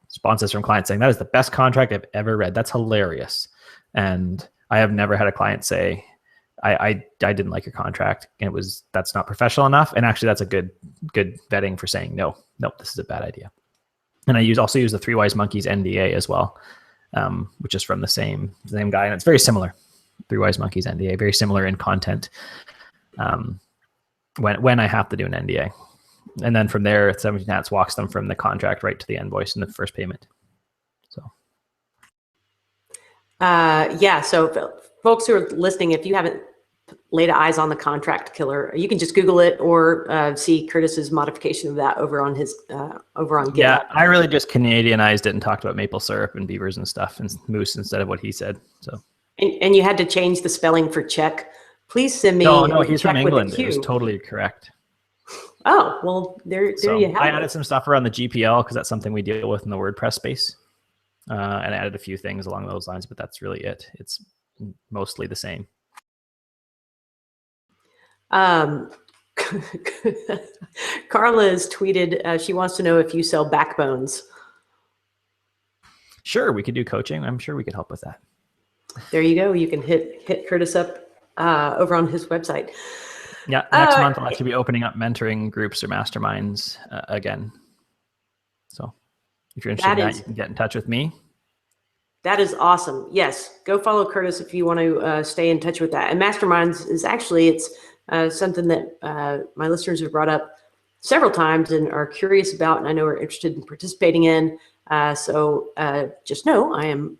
B: responses from clients saying that is the best contract I've ever read. That's hilarious. And I have never had a client say, I didn't like your contract, and that's not professional enough. And actually that's a good vetting for saying, no, this is a bad idea. And I also use the 3 Wise Monkeys NDA as well, which is from the same guy. And it's very similar. Three Wise Monkeys NDA, very similar in content. When I have to do an NDA. And then from there, 17 Hats walks them from the contract right to the invoice and the first payment. So.
A: Yeah. So folks who are listening, if you haven't laid eyes on the contract killer, you can just Google it or see Curtis's modification of that over on his over on GitHub.
B: Yeah, I really just Canadianized it and talked about maple syrup and beavers and stuff and moose instead of what he said. So.
A: And you had to change the spelling for check. Please send me.
B: No, he's from England.
A: It
B: was totally correct.
A: Oh, well, there you have it.
B: I added some stuff around the GPL because that's something we deal with in the WordPress space. And I added a few things along those lines, but that's really it. It's mostly the same.
A: Carla has tweeted, she wants to know if you sell backbones.
B: Sure, we could do coaching. I'm sure we could help with that.
A: There you go. You can hit Curtis up over on his website.
B: Yeah, next month I'll actually be opening up mentoring groups or masterminds again. So if you're interested in that, you can get in touch with me.
A: That is awesome. Yes, go follow Curtis if you want to stay in touch with that. And masterminds is actually, it's something that my listeners have brought up several times and are curious about, and I know are interested in participating in. So just know I am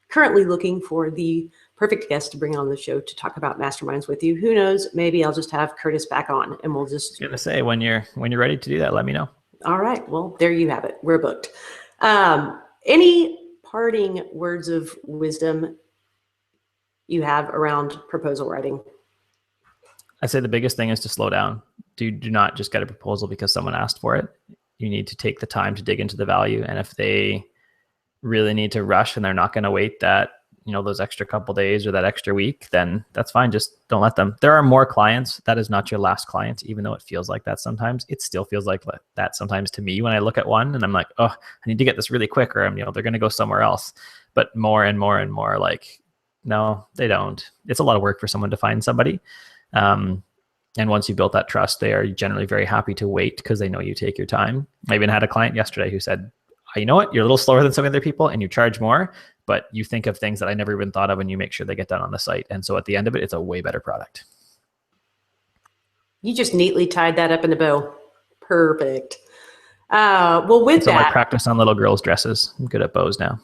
A: currently looking for the perfect guest to bring on the show to talk about masterminds with you. Who knows? Maybe I'll just have Curtis back on, and we'll just.
B: I was gonna say when you're ready to do that, let me know.
A: All right. Well, there you have it. We're booked. Any parting words of wisdom you have around proposal writing?
B: I'd say the biggest thing is to slow down. Do not just get a proposal because someone asked for it. You need to take the time to dig into the value, and if they really need to rush and they're not going to wait that, those extra couple days or that extra week, then that's fine. Just don't let them. There are more clients. That is not your last client, even though it feels like that sometimes. It still feels like that sometimes to me when I look at one and I'm like, oh, I need to get this really quick, or they're going to go somewhere else. But more and more and more, like, no, they don't. It's a lot of work for someone to find somebody. And once you built that trust, they are generally very happy to wait because they know you take your time. I even had a client yesterday who said, you know what, you're a little slower than some other people and you charge more, but you think of things that I never even thought of and you make sure they get done on the site. And so at the end of it, it's a way better product. You
A: just neatly tied that up in a bow. Perfect. Well, with that.
B: I practice on little girls' dresses. I'm good at bows now.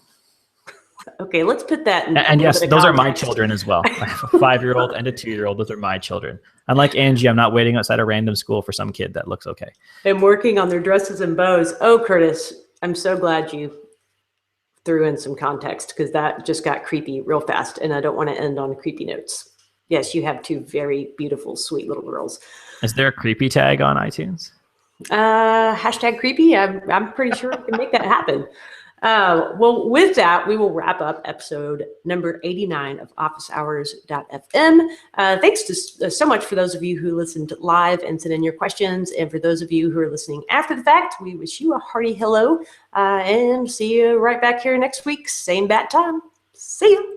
A: Okay, let's put that in.
B: And yes, those are my children as well. I have a 5-year-old and a 2-year-old. Those are my children. Unlike Angie, I'm not waiting outside a random school for some kid that looks okay.
A: And working on their dresses and bows. Oh, Curtis, I'm so glad you threw in some context because that just got creepy real fast. And I don't want to end on creepy notes. Yes, you have 2 very beautiful, sweet little girls.
B: Is there a creepy tag on iTunes?
A: Hashtag creepy. I'm pretty sure we can make that happen. Well, with that, we will wrap up episode number 89 of officehours.fm. Thanks to so much for those of you who listened live and sent in your questions. And for those of you who are listening after the fact, we wish you a hearty hello and see you right back here next week. Same bat time. See you.